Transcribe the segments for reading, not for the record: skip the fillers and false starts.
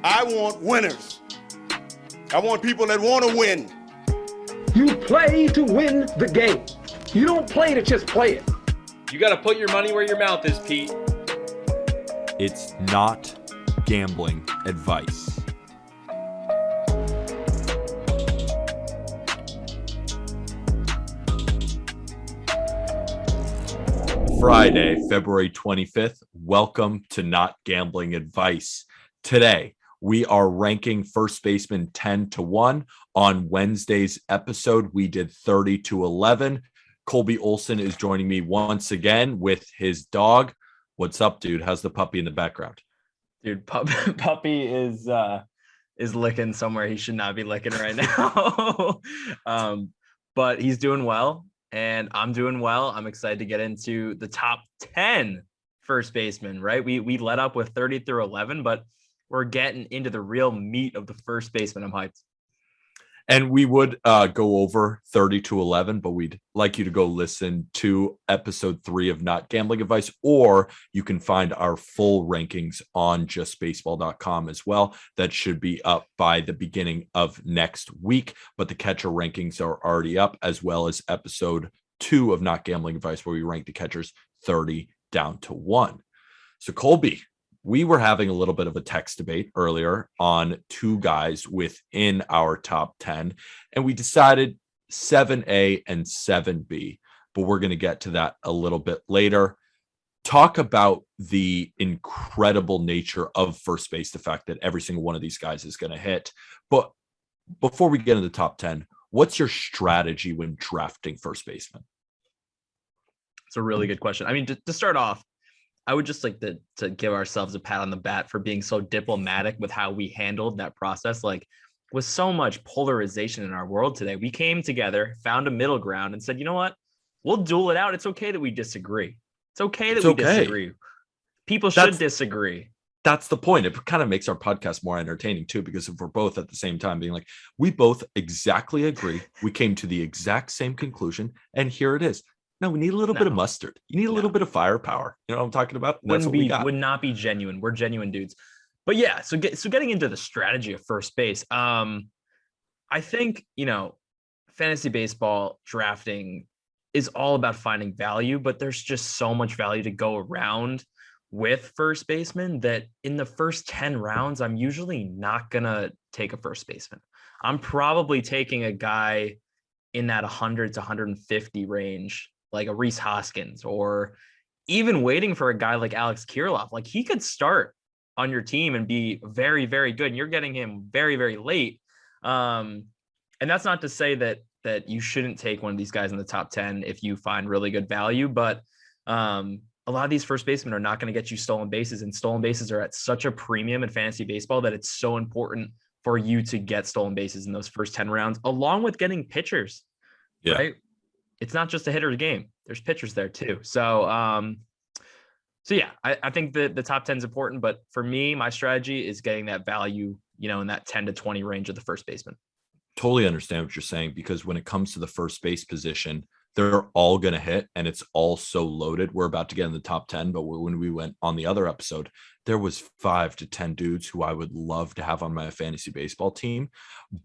I want winners. I want people that want to win. You play to win the game. You don't play to just play it. You got to put your money where your mouth is, Pete. It's not gambling advice. Friday, February 25th. Welcome to Not Gambling Advice. Today, we are ranking first baseman 10-1. On Wednesday's episode, we did 30-11. Colby Olson is joining me once again with his dog. What's up, dude? How's the puppy in the background? Dude, puppy is licking somewhere he should not be licking right now. But he's doing well, and I'm doing well. I'm excited to get into the top 10 first basemen, right? We let up with 30-11, but we're getting into the real meat of the first baseman. I'm hyped. And we would go over 30-11, but we'd like you to go listen to episode 3 of Not Gambling Advice, or you can find our full rankings on justbaseball.com as well. That should be up by the beginning of next week, but the catcher rankings are already up, as well as episode 2 of Not Gambling Advice, where we rank the catchers 30 down to 1. So Colby, we were having a little bit of a text debate earlier on two guys within our top 10, and we decided 7A and 7B, but we're going to get to that a little bit later. Talk about the incredible nature of first base, the fact that every single one of these guys is going to hit. But before we get into the top 10, what's your strategy when drafting first baseman? It's a really good question. I mean, to start off, I would just like to give ourselves a pat on the back for being so diplomatic with how we handled that process. Like, with so much polarization in our world today, we came together, found a middle ground, and said, you know what? We'll duel it out. It's okay that we disagree. It's okay that we disagree. People should disagree. That's the point. It kind of makes our podcast more entertaining too, because if we're both at the same time being like, we both exactly agree, we came to the exact same conclusion, and here it is. No, we need a little bit of mustard. You need a little bit of firepower. You know what I'm talking about? That's what we got. Would not be genuine. We're genuine dudes. But yeah, so getting into the strategy of first base. I think, fantasy baseball drafting is all about finding value, but there's just so much value to go around with first baseman that in the first 10 rounds, I'm usually not going to take a first baseman. I'm probably taking a guy in that 100 to 150 range, like a Rhys Hoskins, or even waiting for a guy like Alex Kirilloff. Like, he could start on your team and be very, very good, and you're getting him very, very late. And that's not to say that you shouldn't take one of these guys in the top 10 if you find really good value, but a lot of these first basemen are not going to get you stolen bases, and stolen bases are at such a premium in fantasy baseball that it's so important for you to get stolen bases in those first 10 rounds, along with getting pitchers. Yeah. Right? It's not just a hitter's game. There's pitchers there too. So yeah, I think that the top 10 is important, but for me, my strategy is getting that value, in that 10 to 20 range of the first baseman. Totally understand what you're saying, because when it comes to the first base position, they're all going to hit, and it's all so loaded. We're about to get in the top 10, but when we went on the other episode, there was 5 to 10 dudes who I would love to have on my fantasy baseball team.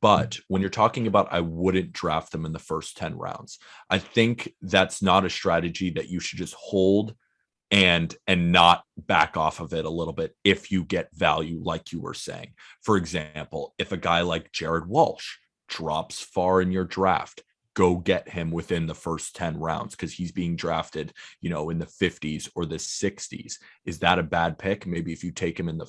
But when you're talking about, I wouldn't draft them in the first 10 rounds. I think that's not a strategy that you should just hold and not back off of it a little bit if you get value, like you were saying. For example, if a guy like Jared Walsh drops far in your draft, go get him within the first 10 rounds, because he's being drafted, in the 50s or the 60s. Is that a bad pick? Maybe if you take him in the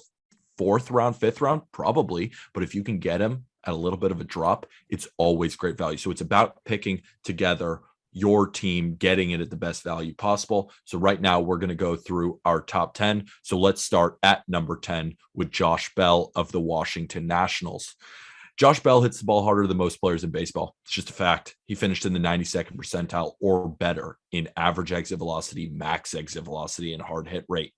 4th round, 5th round, probably. But if you can get him at a little bit of a drop, it's always great value. So it's about picking together your team, getting it at the best value possible. So right now we're going to go through our top 10. So let's start at number 10 with Josh Bell of the Washington Nationals. Josh Bell hits the ball harder than most players in baseball. It's just a fact. He finished in the 92nd percentile or better in average exit velocity, max exit velocity, and hard hit rate.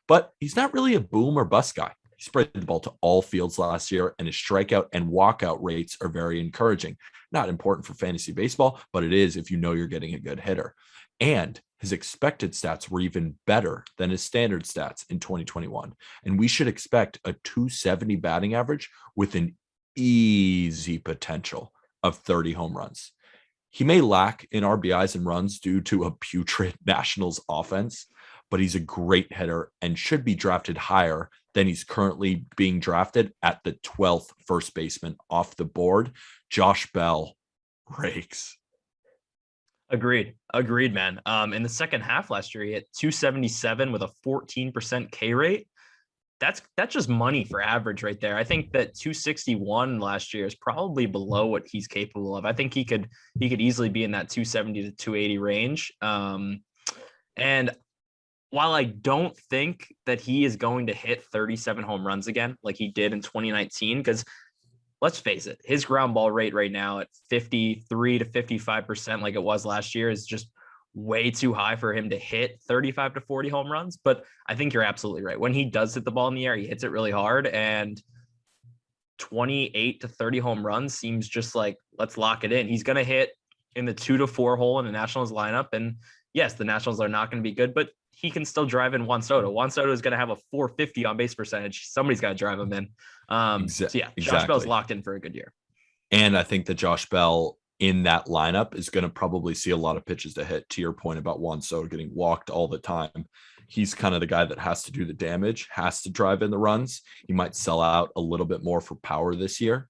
But he's not really a boom or bust guy. He spread the ball to all fields last year, and his strikeout and walkout rates are very encouraging. Not important for fantasy baseball, but it is if you know you're getting a good hitter. And his expected stats were even better than his standard stats in 2021. And we should expect a 270 batting average with an easy potential of 30 home runs. He may lack in RBIs and runs due to a putrid Nationals offense, but he's a great hitter and should be drafted higher than he's currently being drafted at the 12th first baseman off the board. Josh Bell rakes. Agreed, man. In the second half last year, he hit 277 with a 14% K rate. That's just money for average right there. I think that 261 last year is probably below what he's capable of. I think he could easily be in that 270 to 280 range. And while I don't think that he is going to hit 37 home runs again, like he did in 2019, because let's face it, his ground ball rate right now at 53 to 55%, like it was last year, is just way too high for him to hit 35 to 40 home runs. But I think you're absolutely right. When he does hit the ball in the air, he hits it really hard, and 28 to 30 home runs seems just like, let's lock it in. He's going to hit in the 2 to 4 hole in the Nationals lineup. And yes, the Nationals are not going to be good, but he can still drive in Juan Soto. Juan Soto is going to have a 450 on base percentage. Somebody's got to drive him in. So yeah, Josh Bell's locked in for a good year. And I think that Josh Bell in that lineup is going to probably see a lot of pitches to hit. To your point about Juan Soto getting walked all the time, he's kind of the guy that has to do the damage, has to drive in the runs. He might sell out a little bit more for power this year.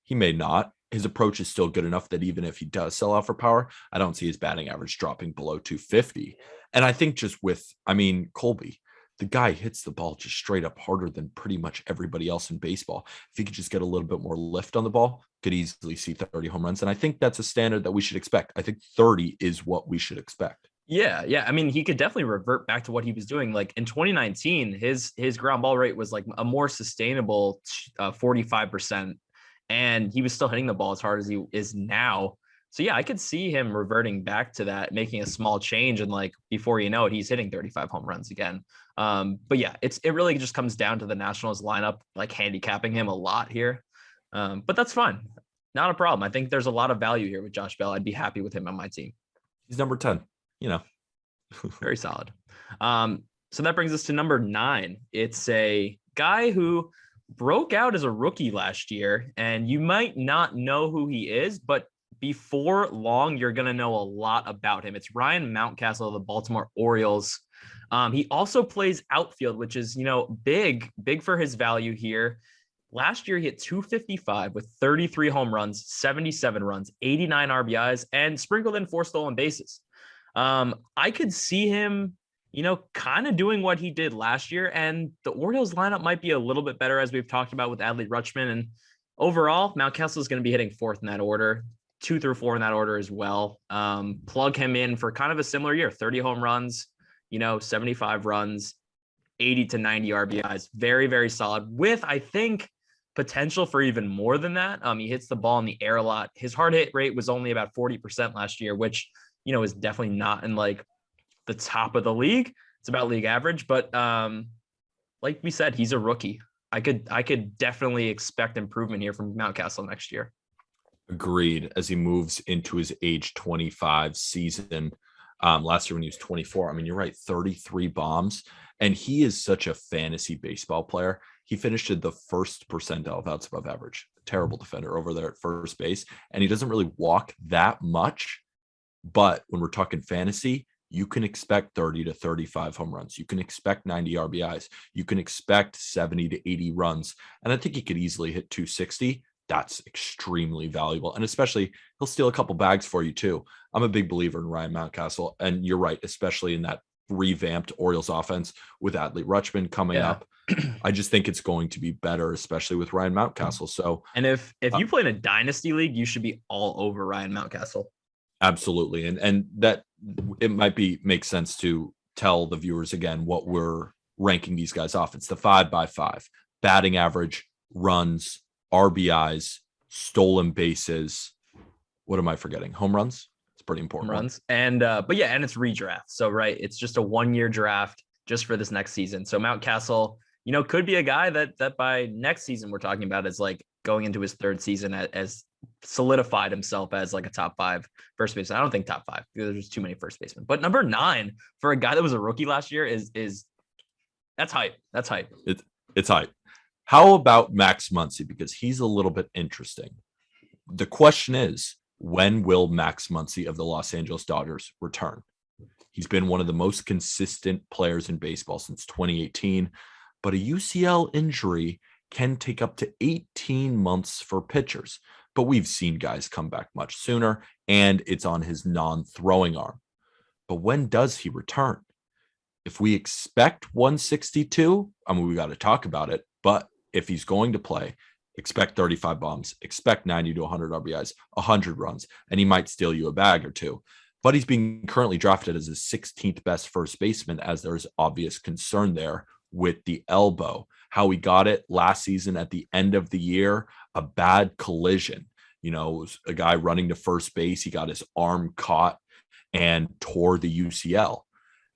He may not. His approach is still good enough that even if he does sell out for power, I don't see his batting average dropping below 250. And I think just Colby, the guy hits the ball just straight up harder than pretty much everybody else in baseball. If he could just get a little bit more lift on the ball, could easily see 30 home runs. And I think that's a standard that we should expect. I think 30 is what we should expect. Yeah. I mean, he could definitely revert back to what he was doing. Like in 2019, his ground ball rate was like a more sustainable 45%. And he was still hitting the ball as hard as he is now. So yeah, I could see him reverting back to that, making a small change, and like before you know it, he's hitting 35 home runs again. But yeah, it really just comes down to the Nationals lineup, like handicapping him a lot here. But that's fine, not a problem. I think there's a lot of value here with Josh Bell. I'd be happy with him on my team. He's number 10, very solid. So that brings us to number 9. It's a guy who broke out as a rookie last year, and you might not know who he is, but before long, you're going to know a lot about him. It's Ryan Mountcastle of the Baltimore Orioles. He also plays outfield, which is, big for his value here. Last year, he hit 255 with 33 home runs, 77 runs, 89 RBIs, and sprinkled in 4 stolen bases. I could see him, kind of doing what he did last year, and the Orioles lineup might be a little bit better, as we've talked about with Adley Rutschman. And overall, Mountcastle is going to be hitting 4th in that order, 2 through 4 in that order as well. Plug him in for kind of a similar year, 30 home runs, 75 runs, 80 to 90 RBIs. Very, very solid with, I think, potential for even more than that. He hits the ball in the air a lot. His hard hit rate was only about 40% last year, which, is definitely not in like the top of the league. It's about league average, but like we said, he's a rookie. I could definitely expect improvement here from Mountcastle next year. Agreed. As he moves into his age 25 season, last year when he was 24, I mean, you're right, 33 bombs, and he is such a fantasy baseball player. He finished in the 1st percentile of outs above average. Terrible defender over there at first base, and he doesn't really walk that much. But when we're talking fantasy, you can expect 30 to 35 home runs. You can expect 90 RBIs. You can expect 70 to 80 runs. And I think he could easily hit 260. That's extremely valuable. And especially he'll steal a couple bags for you too. I'm a big believer in Ryan Mountcastle. And you're right, especially in that revamped Orioles offense with Adley Rutschman coming up. I just think it's going to be better, especially with Ryan Mountcastle. So, and if you play in a dynasty league, you should be all over Ryan Mountcastle. Absolutely. And that it might make sense to tell the viewers again what we're ranking these guys off. It's the 5x5: batting average, runs, RBIs, stolen bases. What am I forgetting? Home runs. It's pretty important. Home runs. And but yeah, and it's redraft. So right, it's just a 1-year draft just for this next season. So Mountcastle, could be a guy that by next season we're talking about is like going into his 3rd season as solidified himself as like a top 5 first baseman. I don't think top 5 because there's too many first basemen. But number 9 for a guy that was a rookie last year is that's hype. That's hype. It's hype. How about Max Muncy? Because he's a little bit interesting. The question is, when will Max Muncy of the Los Angeles Dodgers return? He's been one of the most consistent players in baseball since 2018, but a UCL injury can take up to 18 months for pitchers. But we've seen guys come back much sooner, and it's on his non-throwing arm. But when does he return? If we expect 162, I mean, we got to talk about it, but if he's going to play, expect 35 bombs, expect 90 to 100 RBIs, 100 runs, and he might steal you a bag or two. But he's being currently drafted as the 16th best first baseman, as there's obvious concern there with the elbow. How he got it last season at the end of the year, a bad collision. You know, it was a guy running to first base. He got his arm caught and tore the UCL.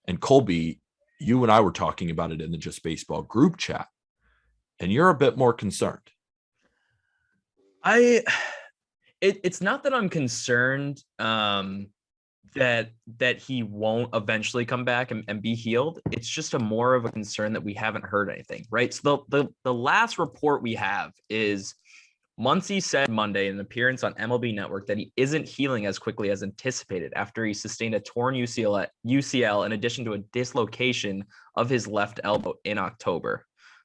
And Colby, you and I were talking about it in the Just Baseball group chat, and you're a bit more concerned. It's not that I'm concerned that he won't eventually come back and be healed. It's just a more of a concern that we haven't heard anything, right? So the last report we have is Muncy said Monday in an appearance on MLB Network that he isn't healing as quickly as anticipated after he sustained a torn UCL in addition to a dislocation of his left elbow in October.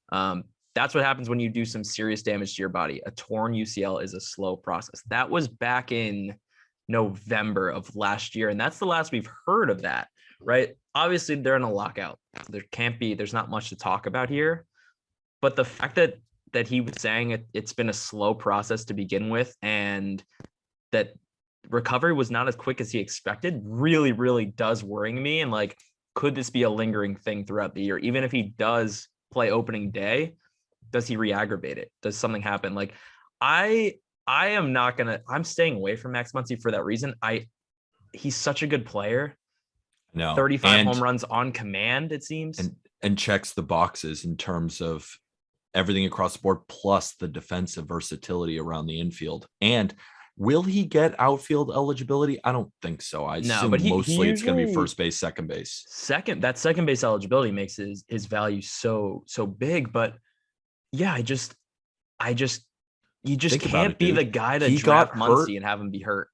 That's what happens when you do some serious damage to your body. A torn UCL is a slow process. That was back in November of last year, and that's the last we've heard of that, right? Obviously, they're in a lockout. There's not much to talk about here. But the fact that he was saying it's been a slow process to begin with, and that recovery was not as quick as he expected really, really does worry me. And like, could this be a lingering thing throughout the year? Even if he does play opening day, does he re-aggravate it? Does something happen? Like, I'm staying away from Max Muncy for that reason. He's such a good player. No, 35 home runs on command, it seems. And checks the boxes in terms of everything across the board, plus the defensive versatility around the infield. And will he get outfield eligibility? I don't think so. I assume but mostly it's going to be first base, second base. Second base eligibility makes his value so big. But yeah, you just can't be the guy to draft Muncy and have him be hurt.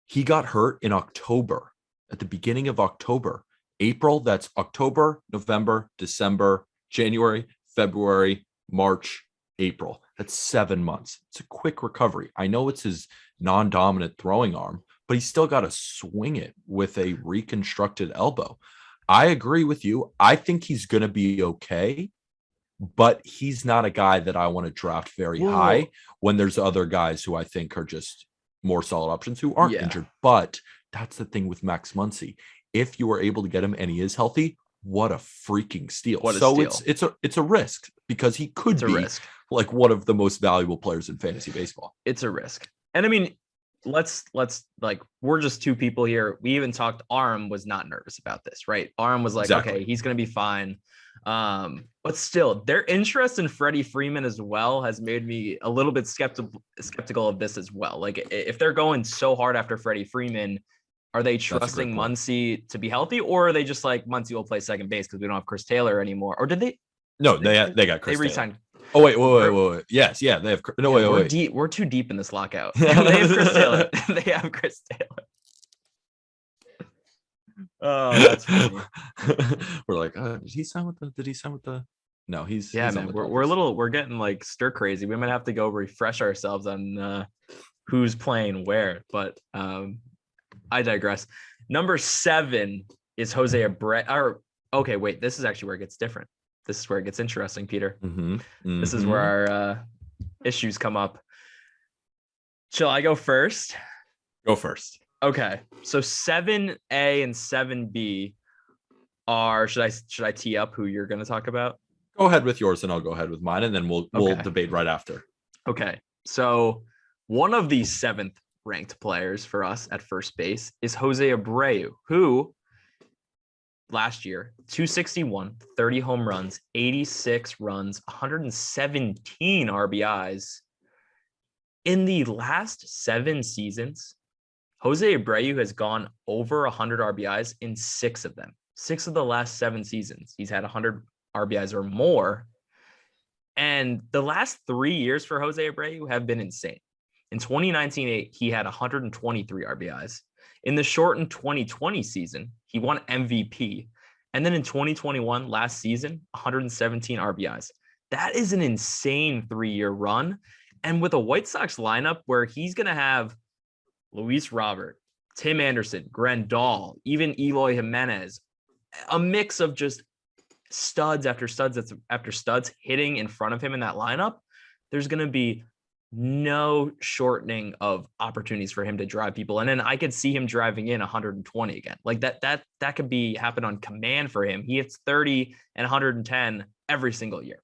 He got hurt in October, at the beginning of October. April, that's October, November, December, January, February, March, April. That's 7 months. It's a quick recovery. I know it's his non-dominant throwing arm, but he's still got to swing it with a reconstructed elbow. I agree with you. I think he's going to be okay, but he's not a guy that I want to draft very high when there's other guys who I think are just more solid options who aren't injured. But that's the thing with Max Muncy. If you are able to get him and he is healthy, what a freaking steal. It's a risk, because he could be like one of the most valuable players in fantasy baseball. It's a risk. And I mean, let's like, we're just two people here. We even talked, Arm was not nervous about this, right? Arm was like, okay, he's going to be fine. But still, their interest in Freddie Freeman as well has made me a little bit skeptical of this as well. Like, if they're going so hard after Freddie Freeman, are they trusting Muncy to be healthy, or are they just like, Muncy will play second base because we don't have Chris Taylor anymore? Or did they? No, they got Chris Taylor. Re-signed. Oh, wait. Yes, yeah, they have. No, wait. We're too deep in this lockout. They have Chris Taylor. They have Chris Taylor. Oh, that's funny. We're like, did he sign with the? No, he's man. We're getting like stir crazy. We might have to go refresh ourselves on who's playing where. But I digress. Number 7 is Jose Abreu. Okay, wait. This is actually where it gets different. This is where it gets interesting, Peter. This is where our issues come up. Shall I go first? Go first. Okay. So 7A and 7B are, should I tee up who you're going to talk about? Go ahead with yours and I'll go ahead with mine, and then we'll debate right after. Okay. So one of the 7th ranked players for us at first base is Jose Abreu, who last year, 261, 30 home runs, 86 runs, 117 RBIs. In the last 7 seasons, Jose Abreu has gone over 100 RBIs in 6 of them. 6 of the last 7 seasons, he's had 100 RBIs or more. And the last 3 years for Jose Abreu have been insane. In 2019, he had 123 RBIs. In the shortened 2020 season, he won MVP. And then in 2021, last season, 117 RBIs. That is an insane 3-year run. And with a White Sox lineup where he's going to have Luis Robert, Tim Anderson, Grandal, even Eloy Jimenez, a mix of just studs after studs after studs hitting in front of him in that lineup, there's going to be no shortening of opportunities for him to drive people. And then I could see him driving in 120 again. Like that could be happen on command for him. He hits 30 and 110 every single year.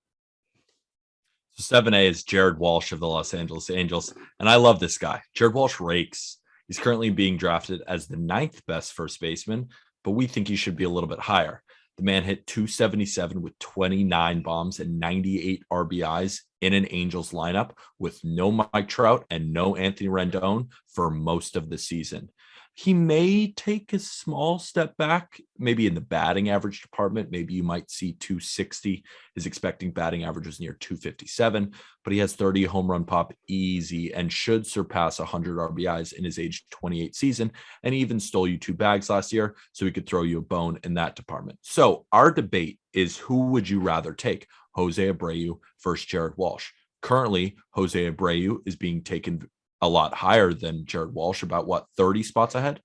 So 7A is Jared Walsh of the Los Angeles Angels. And I love this guy. Jared Walsh rakes. He's currently being drafted as the 9th best first baseman, but we think he should be a little bit higher. The man hit 277 with 29 bombs and 98 RBIs in an Angels lineup with no Mike Trout and no Anthony Rendon for most of the season. He may take a small step back, maybe in the batting average department. Maybe you might see 260. His expecting batting average is near 257, but he has 30 home run pop easy and should surpass 100 RBIs in his age 28 season. And he even stole you 2 bags last year, so he could throw you a bone in that department. So our debate is, who would you rather take? Jose Abreu versus Jared Walsh. Currently, Jose Abreu is being taken a lot higher than Jared Walsh, about 30 spots ahead.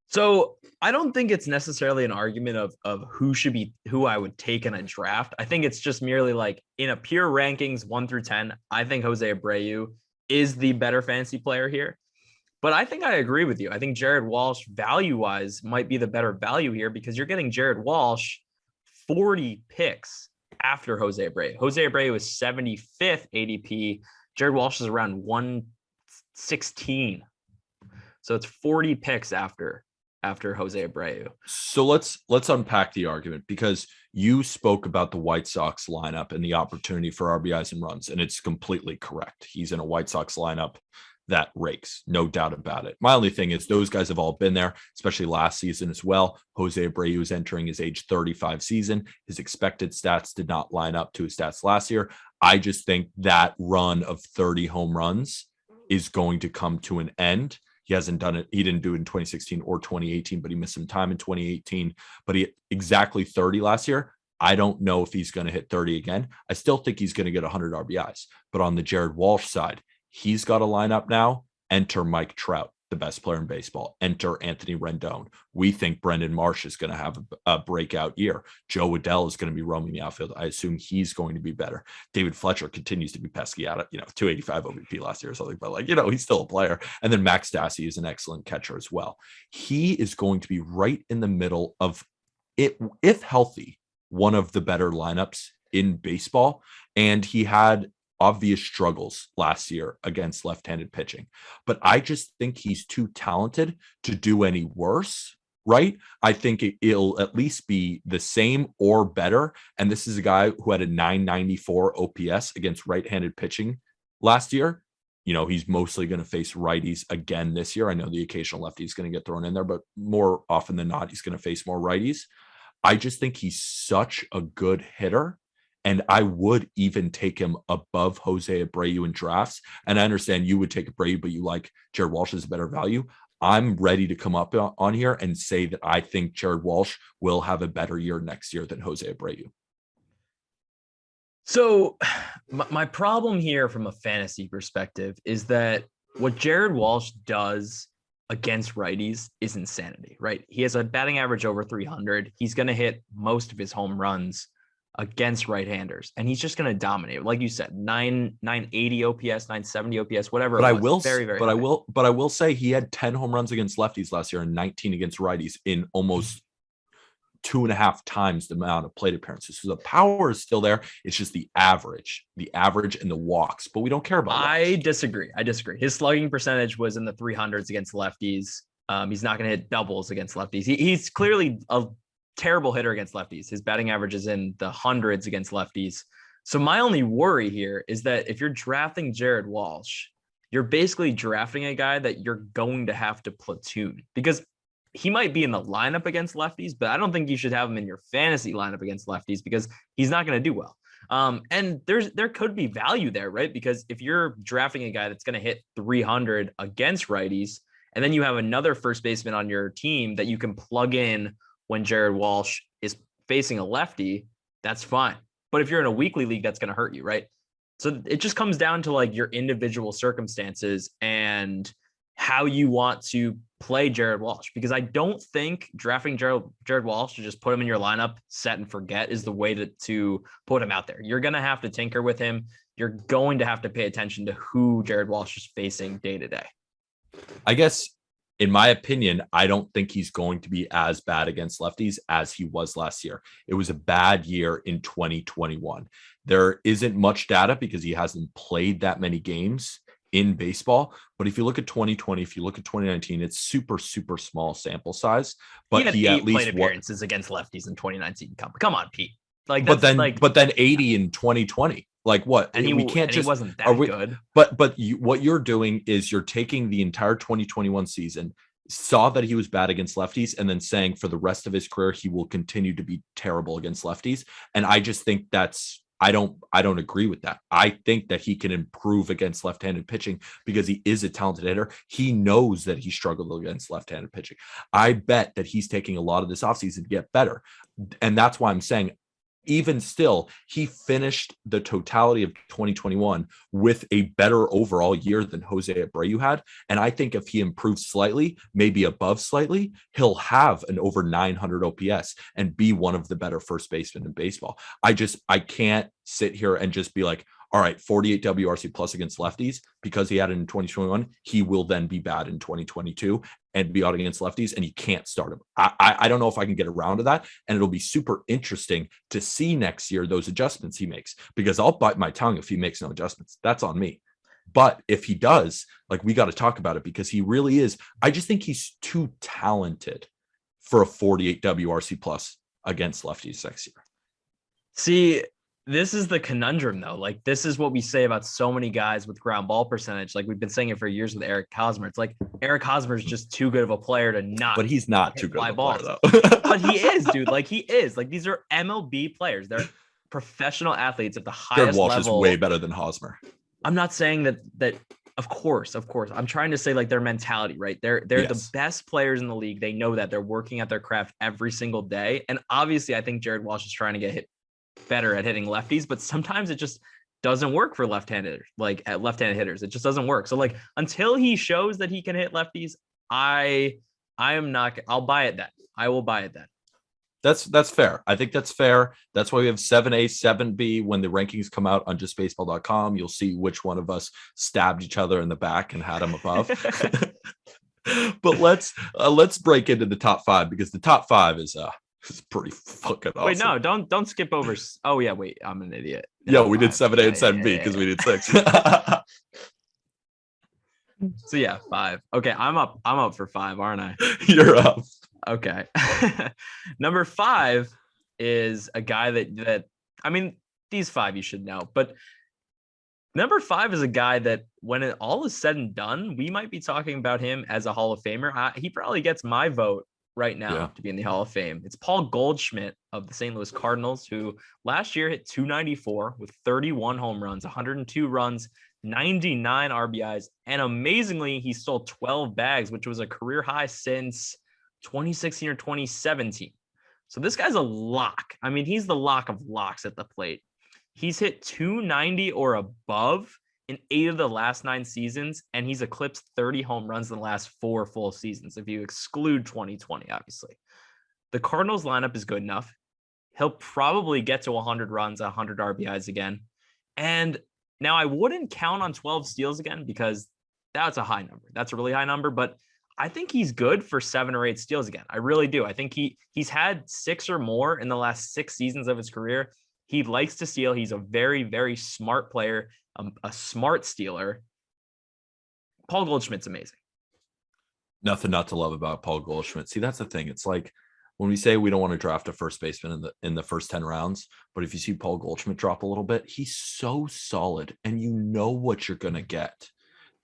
So I don't think it's necessarily an argument of who I would take in a draft. I think it's just merely like in a pure rankings 1 through 10, I think Jose Abreu is the better fantasy player here. But I think I agree with you. I think Jared Walsh value-wise might be the better value here because you're getting Jared Walsh 40 picks after Jose Abreu. Jose Abreu is 75th ADP. Jared Walsh is around 116. So it's 40 picks after Jose Abreu. So let's unpack the argument, because you spoke about the White Sox lineup and the opportunity for RBIs and runs, and it's completely correct. He's in a White Sox lineup that rakes, no doubt about it. My only thing is those guys have all been there, especially last season as well. Jose Abreu is entering his age 35 season. His expected stats did not line up to his stats last year. I just think that run of 30 home runs is going to come to an end. He hasn't done it. He didn't do it in 2016 or 2018, but he missed some time in 2018. But he exactly 30 last year. I don't know if he's going to hit 30 again. I still think he's going to get 100 RBIs. But on the Jared Walsh side, he's got a lineup now. Enter Mike Trout, the best player in baseball. Enter Anthony Rendon. We think Brendan Marsh is going to have a breakout year. Joe Adell is going to be roaming the outfield. I assume he's going to be better. David Fletcher continues to be pesky at it. 285 OBP last year or something, but he's still a player. And then Max Stassi is an excellent catcher as well. He is going to be right in the middle of it, if healthy, one of the better lineups in baseball. And he had obvious struggles last year against left-handed pitching, but I just think he's too talented to do any worse, right? I think it'll at least be the same or better. And this is a guy who had a 994 OPS against right-handed pitching last year. He's mostly going to face righties again this year. I know the occasional lefty is going to get thrown in there, but more often than not, he's going to face more righties. I just think he's such a good hitter. And I would even take him above Jose Abreu in drafts. And I understand you would take Abreu, but you like Jared Walsh as a better value. I'm ready to come up on here and say that I think Jared Walsh will have a better year next year than Jose Abreu. So my problem here from a fantasy perspective is that what Jared Walsh does against righties is insanity, right? He has a batting average over 300. He's going to hit most of his home runs against right-handers, and he's just going to dominate. Like you said, 980 OPS, 970 OPS, whatever. But I will say he had 10 home runs against lefties last year and 19 against righties in almost 2.5 times the amount of plate appearances. So the power is still there. It's just the average and the walks, but we don't care about I walks. disagree. His slugging percentage was in the 300s against lefties. He's not going to hit doubles against lefties. He's clearly a terrible hitter against lefties. His batting average is in the hundreds against lefties. So my only worry here is that if you're drafting Jared Walsh you're basically drafting a guy that you're going to have to platoon, because he might be in the lineup against lefties, but I don't think you should have him in your fantasy lineup against lefties because he's not going to do well. And there could be value there, right? Because if you're drafting a guy that's going to hit 300 against righties, and then you have another first baseman on your team that you can plug in when Jared Walsh is facing a lefty, that's fine. But if you're in a weekly league, that's going to hurt you, right? So it just comes down to like your individual circumstances and how you want to play Jared Walsh, because I don't think drafting Jared Walsh to just put him in your lineup, set and forget is the way to put him out there. You're going to have to tinker with him. You're going to have to pay attention to who Jared Walsh is facing day to day. I guess, in my opinion, I don't think he's going to be as bad against lefties as he was last year. It was a bad year in 2021. There isn't much data because he hasn't played that many games in baseball. But if you look at 2020, if you look at 2019, it's super, super small sample size. But he at least played appearances against lefties in 2019. Come on, Pete. Like, but then 80 in 2020. Like what? And he wasn't that good. But what you're doing is you're taking the entire 2021 season, saw that he was bad against lefties, and then saying for the rest of his career he will continue to be terrible against lefties. And I just think I don't agree with that. I think that he can improve against left-handed pitching because he is a talented hitter. He knows that he struggled against left-handed pitching. I bet that he's taking a lot of this offseason to get better. And that's why I'm saying, even still, he finished the totality of 2021 with a better overall year than Jose Abreu had. And I think if he improves slightly, maybe above slightly, he'll have an over 900 OPS and be one of the better first basemen in baseball. I can't sit here and just be like, all right, 48 WRC plus against lefties, because he had it in 2021, he will then be bad in 2022 and be out against lefties, and you can't start him. I don't know if I can get around to that, and it'll be super interesting to see next year those adjustments he makes, because I'll bite my tongue if he makes no adjustments. That's on me. But if he does, like, we got to talk about it, because he really is. I just think he's too talented for a 48 WRC plus against lefties next year. See, this is the conundrum, though. Like, this is what we say about so many guys with ground ball percentage. Like, we've been saying it for years with Eric Hosmer. It's like Eric Hosmer is just too good of a player to not. But he's not too good of a player, though. But he is, dude. Like, he is. Like, these are MLB players. They're professional athletes at the highest Jared Walsh level. is way better than Hosmer. I'm not saying that. Of course. I'm trying to say, like, their mentality, right? They're yes. The best players in the league. They know that they're working at their craft every single day. And obviously, I think Jared Walsh is trying to get better at hitting lefties, but sometimes it just doesn't work for left-handed hitters. It just doesn't work. So, like, until he shows that he can hit lefties, I am not. I'll buy it then. I will buy it then. That's fair. I think that's fair. That's why we have 7A, 7B. When the rankings come out on justbaseball.com, you'll see which one of us stabbed each other in the back and had him above. But let's break into the top five, because the top five is pretty fucking awesome. Wait, no, don't skip over. Oh yeah, wait, I'm an idiot. Yeah, we did 7A and 7B because we did 6. So yeah, 5. Okay, I'm up for 5, aren't I? You're up. Okay. Number 5 is a guy that I mean, these 5 you should know, but number 5 is a guy that, when it all is said and done, we might be talking about him as a Hall of Famer. He probably gets my vote right now to be in the Hall of Fame. It's Paul Goldschmidt of the St. Louis Cardinals, who last year hit 294 with 31 home runs, 102 runs, 99 RBIs, and amazingly, he stole 12 bags, which was a career high since 2016 or 2017. So this guy's a lock. I mean, he's the lock of locks at the plate. He's hit 290 or above in 8 of the last 9 seasons, and he's eclipsed 30 home runs in the last 4 full seasons, if you exclude 2020, obviously. The Cardinals lineup is good enough. He'll probably get to 100 runs, 100 RBIs again. And now I wouldn't count on 12 steals again, because that's a high number. That's a really high number, but I think he's good for 7 or 8 steals again. I really do. I think he's had 6 or more in the last 6 seasons of his career. He likes to steal. He's a very, very smart player, a smart stealer. Paul Goldschmidt's amazing. Nothing not to love about Paul Goldschmidt. See, that's the thing. It's like when we say we don't want to draft a first baseman in the first 10 rounds, but if you see Paul Goldschmidt drop a little bit, he's so solid, and you know what you're going to get.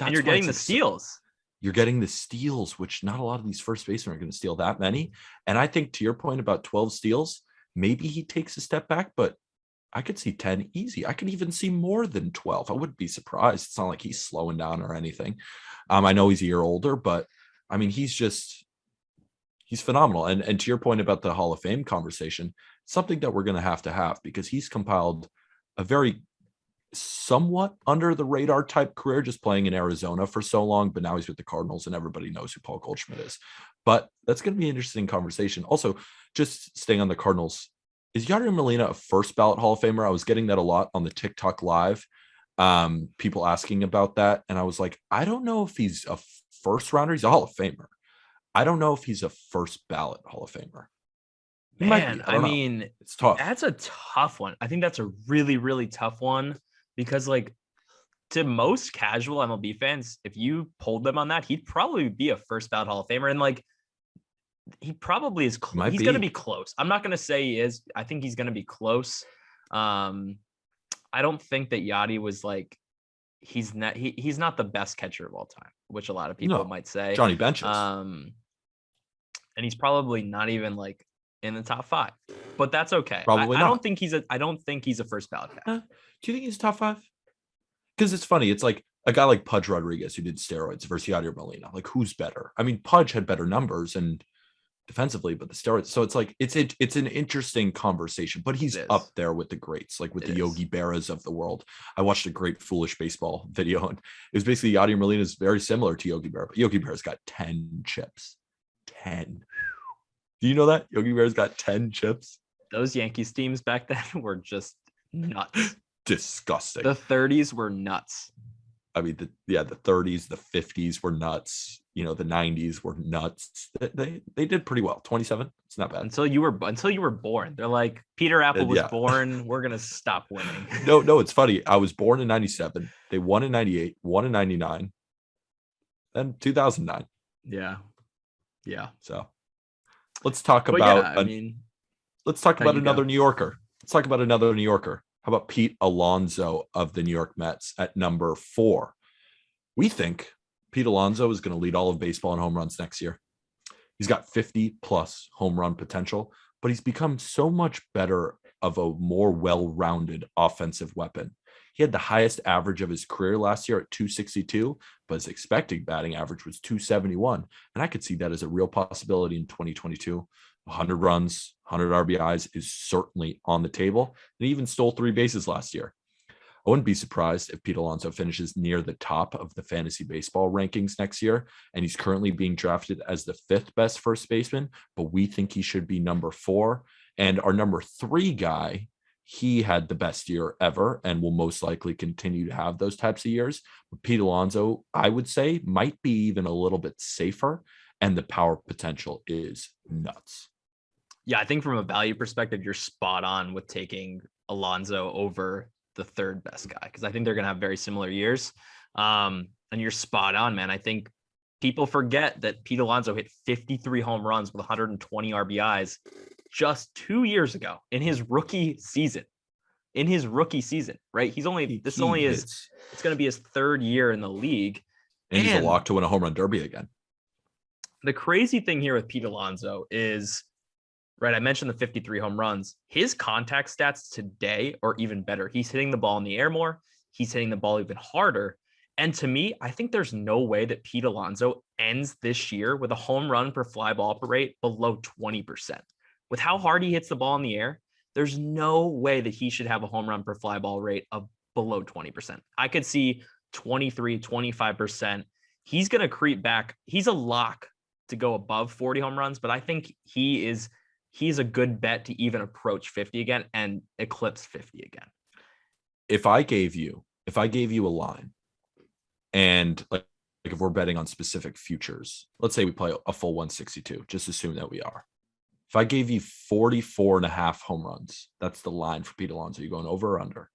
And you're why getting it's the like steals. you're getting the steals, which not a lot of these first basemen are going to steal that many. And I think to your point about 12 steals, maybe he takes a step back, but I could see 10 easy. I could even see more than 12. I wouldn't be surprised. It's not like he's slowing down or anything. I know he's a year older, but I mean, he's phenomenal. And to your point about the Hall of Fame conversation, something that we're going to have because he's compiled a very somewhat under the radar type career, just playing in Arizona for so long, but now he's with the Cardinals and everybody knows who Paul Goldschmidt is. But that's going to be an interesting conversation. Also, just staying on the Cardinals, is Yadier Molina a first ballot Hall of Famer? I was getting that a lot on the TikTok live. People asking about that. And I was like, I don't know if he's a first rounder. He's a Hall of Famer. I don't know if he's a first ballot Hall of Famer. He might be. I mean, it's tough. That's a tough one. I think that's a really, really tough one because, like, to most casual MLB fans, if you polled them on that, he'd probably be a first ballot Hall of Famer. And, like, he probably is. He's going to be close. I'm not going to say he is. I think he's going to be close. I don't think that Yadi was like, he's not the best catcher of all time, which a lot of people might say. Johnny Benches. And he's probably not even like in the top 5, but that's okay. Probably not. I don't think he's a first ballot guy. Do you think he's top 5? Because it's funny. It's like a guy like Pudge Rodriguez who did steroids versus Yadier Molina. Like, who's better? I mean, Pudge had better numbers and defensively, but the steroids. So it's like it's an interesting conversation. But he's up there with the greats, like with the Yogi Berras of the world. I watched a great Foolish Baseball video, and it was basically Yadier Molina is very similar to Yogi Berra, but Yogi Berra's got 10 chips. 10. Do you know that Yogi Berra's got 10 chips? Those Yankees teams back then were just nuts. Disgusting. The 30s were nuts. I mean, the 30s, the 50s were nuts. You know, the 90s were nuts. They did pretty well. 27. It's not bad. Until you were born. They're like, Peter Apple was born. We're gonna stop winning. No, it's funny. I was born in 97. They won in 98, won in 99, and 2009. Yeah. So let's talk about another New Yorker. Let's talk about another New Yorker. How about Pete Alonso of the New York Mets at number 4? We think Pete Alonso is going to lead all of baseball in home runs next year. He's got 50 plus home run potential, but he's become so much better of a more well-rounded offensive weapon. He had the highest average of his career last year at 262, but his expected batting average was 271. And I could see that as a real possibility in 2022. 100 runs, 100 RBIs is certainly on the table. And he even stole 3 bases last year. I wouldn't be surprised if Pete Alonso finishes near the top of the fantasy baseball rankings next year. And he's currently being drafted as the 5th best first baseman, but we think he should be number 4. And our number 3 guy, he had the best year ever and will most likely continue to have those types of years. But Pete Alonso, I would say, might be even a little bit safer, and the power potential is nuts. Yeah, I think from a value perspective, you're spot on with taking Alonso over the 3rd best guy, because I think they're going to have very similar years. And you're spot on, man. I think people forget that Pete Alonso hit 53 home runs with 120 RBIs just 2 years ago in his rookie season. Right? It's going to be his 3rd year in the league. And he's a lock to win a home run derby again. The crazy thing here with Pete Alonso is, right, I mentioned the 53 home runs. His contact stats today are even better. He's hitting the ball in the air more. He's hitting the ball even harder. And to me, I think there's no way that Pete Alonso ends this year with a home run per fly ball rate below 20%. With how hard he hits the ball in the air, there's no way that he should have a home run per fly ball rate of below 20%. I could see 23, 25%. He's going to creep back. He's a lock to go above 40 home runs, but I think he's a good bet to even approach 50 again and eclipse 50 again. If I gave you a line, and like if we're betting on specific futures, let's say we play a full 162, just assume that we are. If I gave you 44.5 home runs, that's the line for Pete Alonso. You going over or under?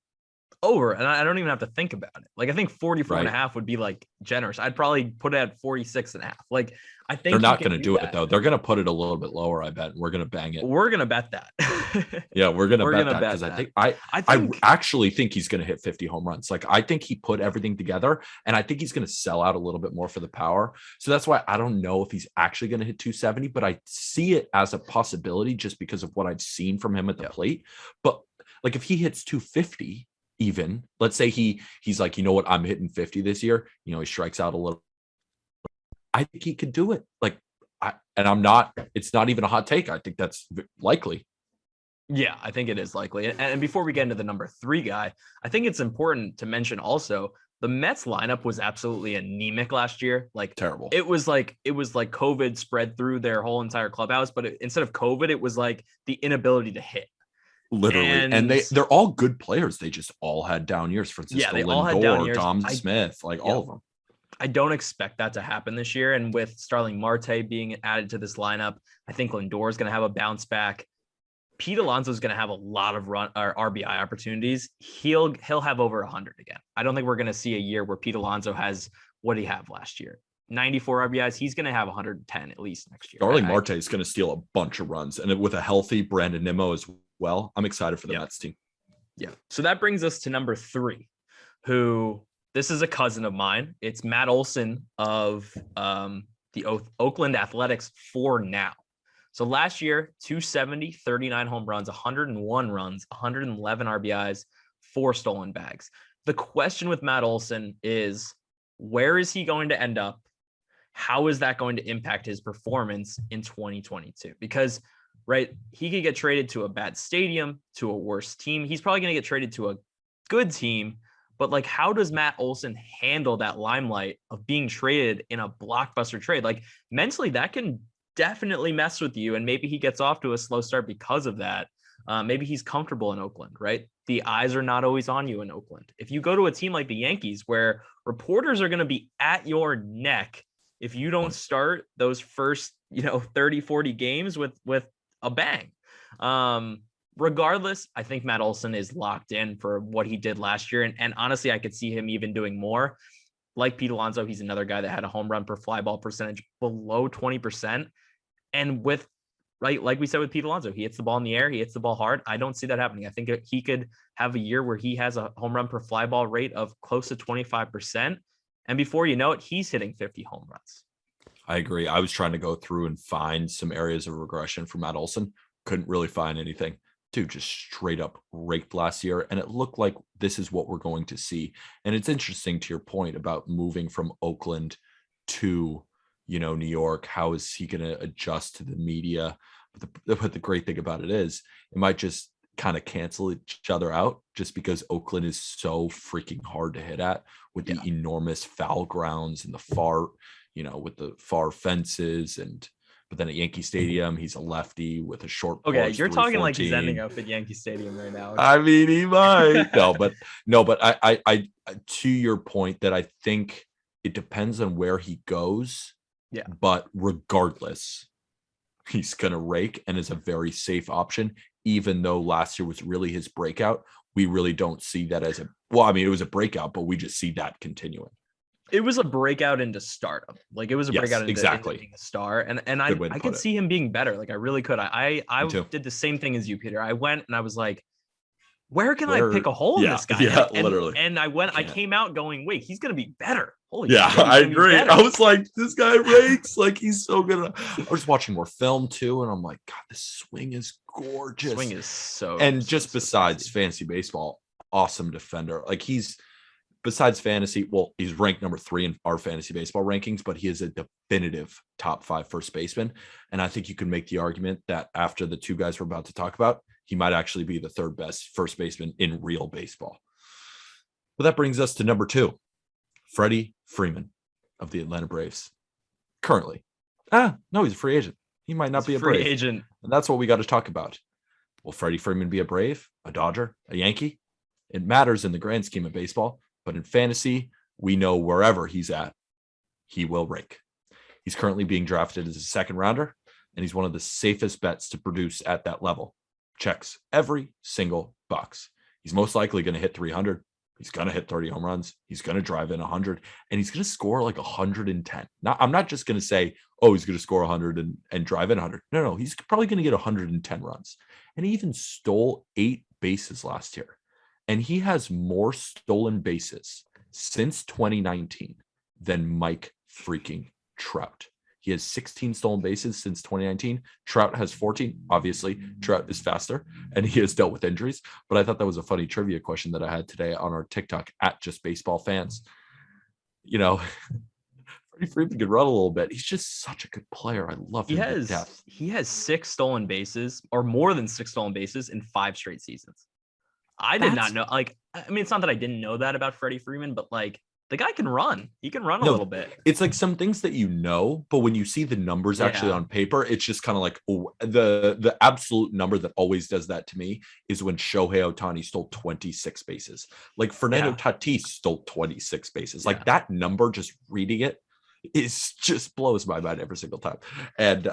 over, and I don't even have to think about it. Like, I think 44 and a Right. half would be like generous. I'd probably put it at 46 and a half. Like, I think They're he not can going to do it that. though. They're going to put it a little bit lower, I bet. We're going to bang it. We're gonna bet that. Yeah, we're going to We're bet gonna that, bet because that. I think actually think he's going to hit 50 home runs. Like, I think he put everything together, and I think he's going to sell out a little bit more for the power. So that's why I don't know if he's actually going to hit 270, but I see it as a possibility just because of what I've seen from him at the plate. But like, if he hits 250, even, let's say he's like, you know what, I'm hitting 50 this year. You know, he strikes out a little. I think he could do it. Like, it's not even a hot take. I think that's likely. Yeah, I think it is likely. And before we get into the number 3 guy, I think it's important to mention also the Mets lineup was absolutely anemic last year. Like, Terrible. It was like COVID spread through their whole entire clubhouse, but instead of COVID, it was like the inability to hit. Literally. And they're all good players. They just all had down years. Francisco they all had down Lindor, years. Dom Smith, like all of them. I don't expect that to happen this year. And with Starling Marte being added to this lineup, I think Lindor is going to have a bounce back. Pete Alonso is going to have a lot of RBI opportunities. He'll have over 100 again. I don't think we're going to see a year where Pete Alonso has what he had last year. 94 RBIs. He's going to have 110 at least next year. Starling Marte is going to steal a bunch of runs, and with a healthy Brandon Nimmo as well. I'm excited for the Mets team. Yeah. So that brings us to number 3, who this is a cousin of mine. It's Matt Olson of the Oakland Athletics for now. So last year, 270, 39 home runs, 101 runs, 111 RBIs, 4 stolen bags. The question with Matt Olson is, where is he going to end up? How is that going to impact his performance in 2022? Because, right, he could get traded to a bad stadium, to a worse team. He's probably going to get traded to a good team. But, like, how does Matt Olson handle that limelight of being traded in a blockbuster trade? Like, mentally, that can definitely mess with you. And maybe he gets off to a slow start because of that. Maybe he's comfortable in Oakland, right? The eyes are not always on you in Oakland. If you go to a team like the Yankees, where reporters are going to be at your neck if you don't start those first, 30, 40 games with a bang. Regardless, I think Matt Olson is locked in for what he did last year. And honestly, I could see him even doing more. Like Pete Alonso, he's another guy that had a home run per fly ball percentage below 20%. And like we said with Pete Alonso, he hits the ball in the air, he hits the ball hard. I don't see that happening. I think he could have a year where he has a home run per fly ball rate of close to 25%. And before you know it, he's hitting 50 home runs. I agree. I was trying to go through and find some areas of regression for Matt Olson. Couldn't really find anything. Dude just straight up raked last year. And it looked like this is what we're going to see. And it's interesting to your point about moving from Oakland to, New York. How is he going to adjust to the media? But the great thing about it is it might just kind of cancel each other out, just because Oakland is so freaking hard to hit at with the enormous foul grounds and the far, with the far fences. But then at Yankee Stadium, he's a lefty with a short. Okay, you're talking like he's ending up at Yankee Stadium right now. I mean, he might. But I to your point that I think it depends on where he goes. Yeah. But regardless, he's gonna rake and is a very safe option. Even though last year was really his breakout, we really don't see that as it was a breakout, but we just see that continuing. It was a breakout into stardom. Like, it was a breakout into being a star. And I could see him being better. Like, I really could. I did the same thing as you, Peter. I went and I was like, where can I pick a hole in this guy? Yeah, and, literally. And I came out going, wait, he's going to be better. Holy yeah, shit, I agree. I was like, this guy rakes. Like, he's so good. I was watching more film too. And I'm like, God, this swing is gorgeous. Swing is so. And just besides fantasy baseball, awesome defender. Like, besides fantasy, he's ranked number 3 in our fantasy baseball rankings, but he is a definitive top 5 first baseman. And I think you can make the argument that after the 2 guys we're about to talk about, he might actually be the 3rd best first baseman in real baseball. Well, that brings us to number 2, Freddie Freeman of the Atlanta Braves. Currently. No, he's a free agent. He might not be a Brave. Free agent. And that's what we got to talk about. Will Freddie Freeman be a Brave, a Dodger, a Yankee? It matters in the grand scheme of baseball. But in fantasy, we know wherever he's at, he will rake. He's currently being drafted as a 2nd rounder, and he's one of the safest bets to produce at that level. Checks every single box. He's most likely going to hit 300, He's going to hit 30 home runs. He's going to drive in 100, and he's going to score like 110. I'm not just going to say, oh, he's going to score 100 and drive in 100. No, he's probably going to get 110 runs. And he even stole 8 bases last year. And he has more stolen bases since 2019 than Mike freaking Trout. He has 16 stolen bases since 2019. Trout has 14. Obviously, Trout is faster, and he has dealt with injuries. But I thought that was a funny trivia question that I had today on our TikTok at Just Baseball Fans. You know, Freddie Freeman could run a little bit. He's just such a good player. I love him to death. He has 6 stolen bases, or more than 6 stolen bases in 5 straight seasons. I did not know. Like, I mean, it's not that I didn't know that about Freddie Freeman, but like, the guy can run. He can run a little bit. It's like some things that you know, but when you see the numbers actually on paper, it's just kind of like, oh, the absolute number that always does that to me is when Shohei Ohtani stole 26 bases. Like Fernando Tatis stole 26 bases. Like that number, just reading it, is just blows my mind every single time. And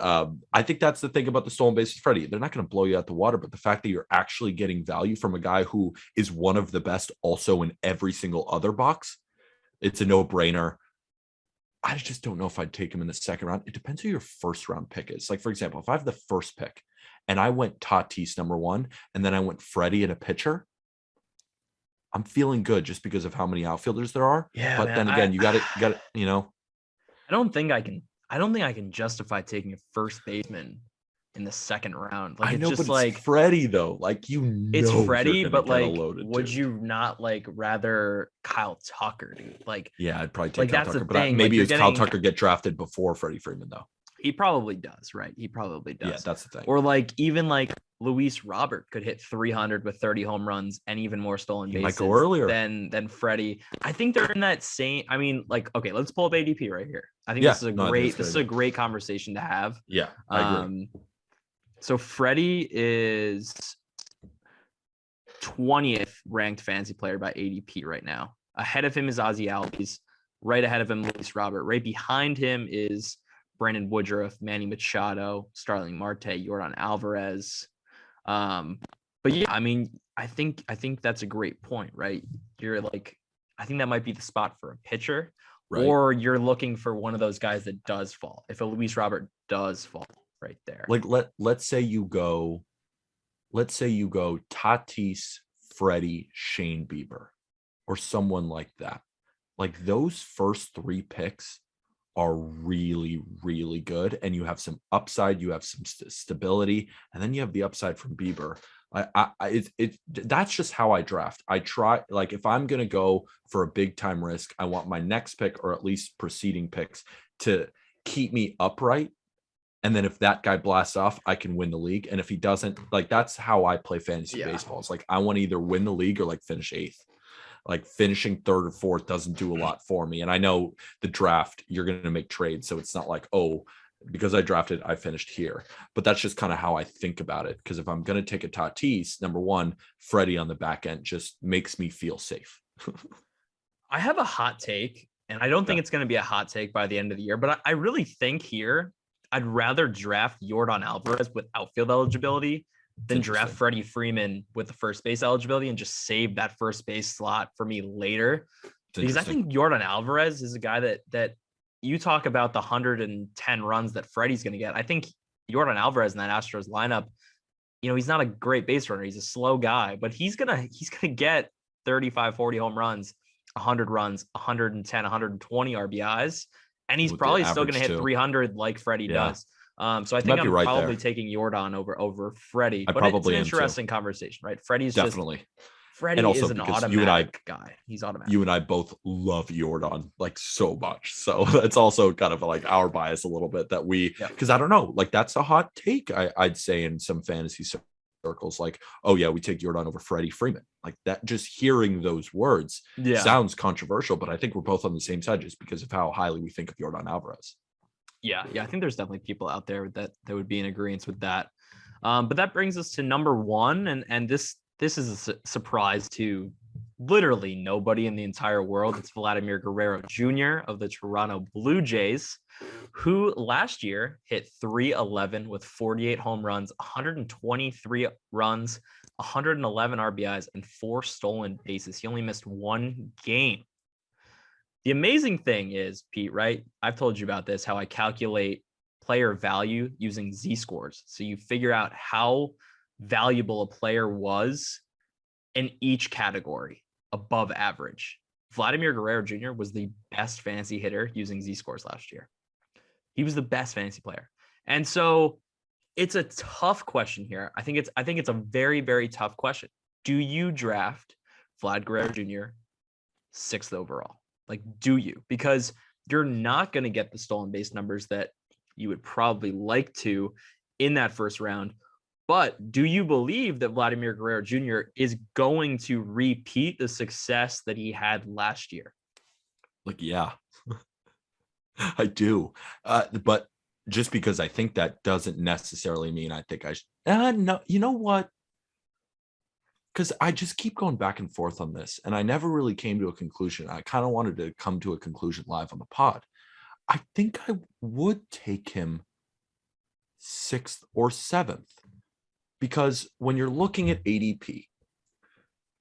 I think that's the thing about the stolen bases, Freddie. They're not going to blow you out the water, but the fact that you're actually getting value from a guy who is one of the best also in every single other box, it's a no-brainer. I just don't know if I'd take him in the second round. It depends who your first round pick is. Like, for example, if I have the first pick and I went Tatis number 1, and then I went Freddie and a pitcher, I'm feeling good just because of how many outfielders there are. Yeah, but then again, you got to, you know. I don't think I can justify taking a first baseman in the second round. Like, I know, it's just but like it's Freddie though. Like, you know, it's Freddie, but like, would too. you not like rather Kyle Tucker, dude? Like, yeah, I'd probably take Kyle Tucker, but maybe like, Kyle Tucker get drafted before Freddie Freeman though. He probably does, right? He probably does. Yeah, that's the thing. Or like even like Luis Robert could hit 300 with 30 home runs and even more stolen bases might go earlier than Freddie. I think they're in that same. I mean, like, okay, let's pull up ADP right here. I think this is a great conversation to have. Yeah, I agree. So Freddie is 20th ranked fantasy player by ADP right now. Ahead of him is Ozzie Albies. Right ahead of him, Luis Robert. Right behind him is Brandon Woodruff, Manny Machado, Starling Marte, Yordan Alvarez. But yeah, I mean, I think that's a great point, right? You're like, I think that might be the spot for a pitcher, right? Or you're looking for one of those guys that does fall. If a Luis Robert does fall right there. Like let's say you go Tatis, Freddie, Shane Bieber, or someone like that. Like those first 3 picks are really, really good. And you have some upside, you have some stability, and then you have the upside from Bieber. That's just how I draft. I try, like, if I'm going to go for a big time risk, I want my next pick, or at least preceding picks, to keep me upright. And then if that guy blasts off, I can win the league. And if he doesn't, like, that's how I play fantasy baseball. It's like, I want to either win the league or like finish 8th. Like finishing 3rd or 4th doesn't do a lot for me. And I know the draft, you're going to make trades. So it's not like, oh, because I drafted, I finished here. But that's just kind of how I think about it. Because if I'm going to take a Tatis, number 1, Freddie on the back end just makes me feel safe. I have a hot take, and I don't think it's going to be a hot take by the end of the year. But I really think here, I'd rather draft Yordan Alvarez with outfield eligibility than draft Freddie Freeman with the first base eligibility and just save that first base slot for me later. Because I think Yordan Alvarez is a guy that you talk about the 110 runs that Freddie's going to get. I think Yordan Alvarez in that Astros lineup, you know, he's not a great base runner. He's a slow guy, but he's going to get 35, 40 home runs, 100 runs, 110, 120 RBIs. And he's probably still going to hit 300 like Freddie does. So I think I'm probably taking Yordan over Freddie, but it's an interesting conversation, right? Freddie's definitely. Freddie and also is an automatic guy. He's automatic. You and I both love Yordan like so much. So that's also kind of like our bias a little bit that because I don't know, like that's a hot take. I'd say in some fantasy circles, like, oh yeah, we take Yordan over Freddie Freeman. Like that, just hearing those words sounds controversial, but I think we're both on the same side just because of how highly we think of Yordan Alvarez. Yeah, I think there's definitely people out there that would be in agreement with that. But that brings us to number 1, and this is a surprise to literally nobody in the entire world. It's Vladimir Guerrero Jr. of the Toronto Blue Jays, who last year hit .311 with 48 home runs, 123 runs, 111 RBIs, and 4 stolen bases. He only missed 1 game. The amazing thing is, Pete, right? I've told you about this, how I calculate player value using Z-scores. So you figure out how valuable a player was in each category above average. Vladimir Guerrero Jr. was the best fantasy hitter using Z-scores last year. He was the best fantasy player. And so it's a tough question here. I think it's a very, very tough question. Do you draft Vlad Guerrero Jr. 6th overall? Like, do you? Because you're not going to get the stolen base numbers that you would probably like to in that first round. But do you believe that Vladimir Guerrero Jr. is going to repeat the success that he had last year? Like, yeah, I do. But just because I think that doesn't necessarily mean I think I should. No, you know what? Because I just keep going back and forth on this, and I never really came to a conclusion. I kind of wanted to come to a conclusion live on the pod. I think I would take him 6th or 7th. Because when you're looking at ADP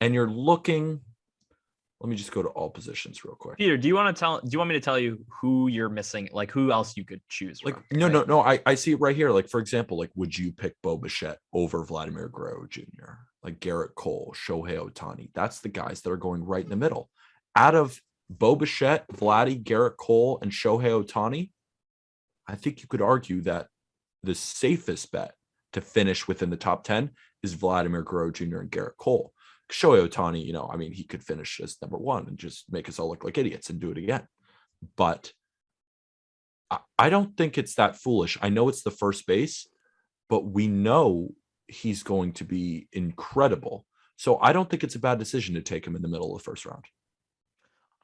and you're looking, let me just go to all positions real quick. Peter, do you want me to tell you who you're missing? Like, who else you could choose from? Like, no. I see it right here. Like, for example, like, would you pick Bo Bichette over Vladimir Guerrero Jr.? Like Garrett Cole, Shohei Ohtani. That's the guys that are going right in the middle. Out of Bo Bichette, Vladdy, Garrett Cole, and Shohei Ohtani, I think you could argue that the safest bet to finish within the top 10 is Vladimir Guerrero Jr. and Garrett Cole. Shohei Ohtani, he could finish as number 1 and just make us all look like idiots and do it again. But I don't think it's that foolish. I know it's the first base, but we know he's going to be incredible. So I don't think it's a bad decision to take him in the middle of the first round.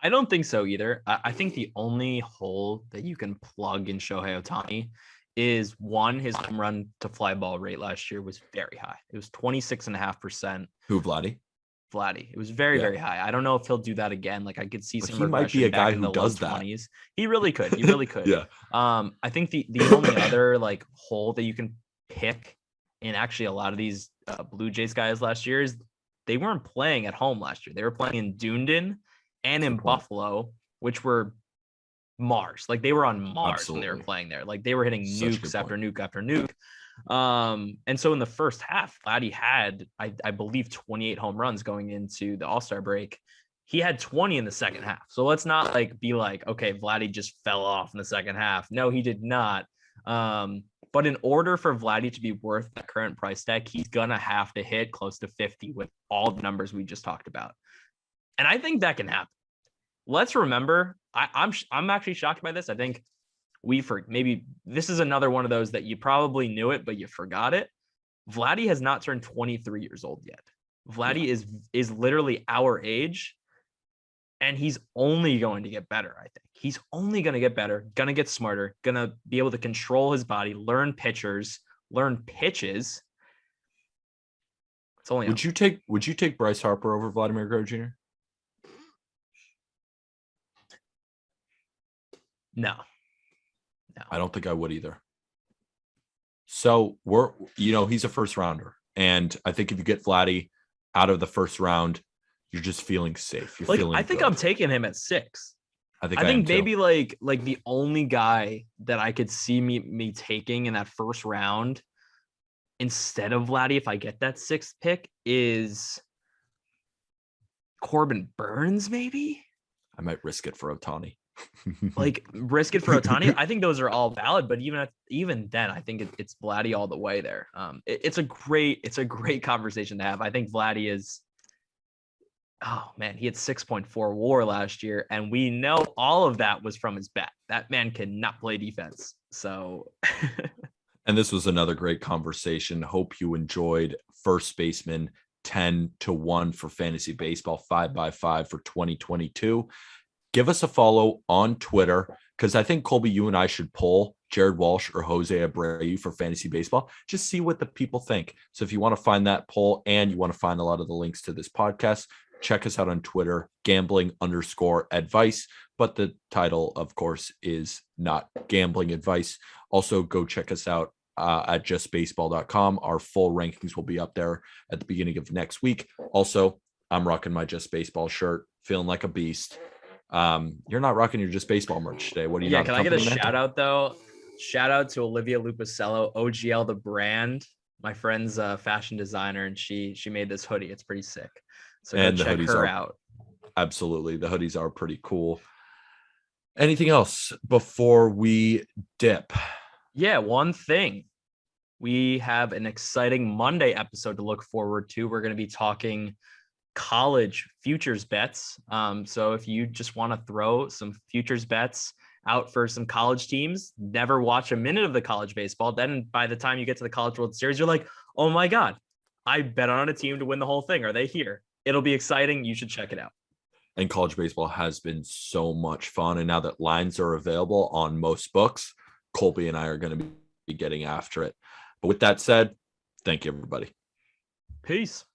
I don't think so either. I think the only hole that you can plug in Shohei Ohtani is one, his home run to fly ball rate last year was very high. It was 26.5%. Who, Vladdy? It was very, very high. I don't know if he'll do that again. Like, I could see some. He might be a guy who does that. 20s. He really could. He really could. Yeah. I think the only other like hole that you can pick in actually a lot of these Blue Jays guys last year is they weren't playing at home last year. They were playing in Dunedin and in Buffalo, which were Mars. Like, they were on Mars. Absolutely. When they were playing there. Like, they were hitting nukes after nuke after nuke. And so in the first half, Vladdy had, I believe, 28 home runs going into the All-Star break. He had 20 in the second half. So let's not be like, okay, Vladdy just fell off in the second half. No, he did not. But in order for Vladdy to be worth that current price tag, he's gonna have to hit close to 50 with all the numbers we just talked about. And I think that can happen. Let's remember, I'm actually shocked by this. I think maybe this is another one of those that you probably knew it, but you forgot it. Vladdy has not turned 23 years old yet. Vladdy is literally our age, and he's only going to get better. I think he's only going to get better, going to get smarter, going to be able to control his body, learn pitchers, learn pitches. It's only. Would you take Bryce Harper over Vladimir Guerrero Jr.? No. I don't think I would either. So he's a first rounder. And I think if you get Vladdy out of the first round, you're just feeling safe. I think I'm taking him at 6. I think maybe like the only guy that I could see me taking in that first round instead of Vladdy, if I get that 6th pick, is Corbin Burns, maybe. I might risk it for Ohtani. Risk it for Ohtani. I think those are all valid, but even then, I think it's Vladdy all the way there. It's a great conversation to have. I think Vladdy is. Oh man, he had 6.4 WAR last year, and we know all of that was from his bat. That man cannot play defense. So. And this was another great conversation. Hope you enjoyed First Baseman 10-1 for fantasy baseball 5x5 for 2022. Give us a follow on Twitter, because I think, Colby, you and I should poll Jared Walsh or Jose Abreu for fantasy baseball. Just see what the people think. So if you want to find that poll and you want to find a lot of the links to this podcast, check us out on Twitter, gambling_advice. But the title, of course, is not gambling advice. Also, go check us out at justbaseball.com. Our full rankings will be up there at the beginning of next week. Also, I'm rocking my Just Baseball shirt, feeling like a beast. You're not rocking your Just Baseball merch today. What are you? Yeah, not can I get a company man? shout out though? Shout out to Olivia Lupicello, OGL the brand, my friend's fashion designer, and she made this hoodie. It's pretty sick. So go And the check hoodies her are out. absolutely, the hoodies are pretty cool. Anything else before we dip? Yeah, one thing. We have an exciting Monday episode to look forward to. We're going to be talking college futures bets. So if you just want to throw some futures bets out for some college teams, never watch a minute of the college baseball, then by the time you get to the College World Series, you're like, oh my God, I bet on a team to win the whole thing. Are they here? It'll be exciting. You should check it out. And college baseball has been so much fun. And now that lines are available on most books, Colby and I are going to be getting after it. But with that said, thank you, everybody. Peace.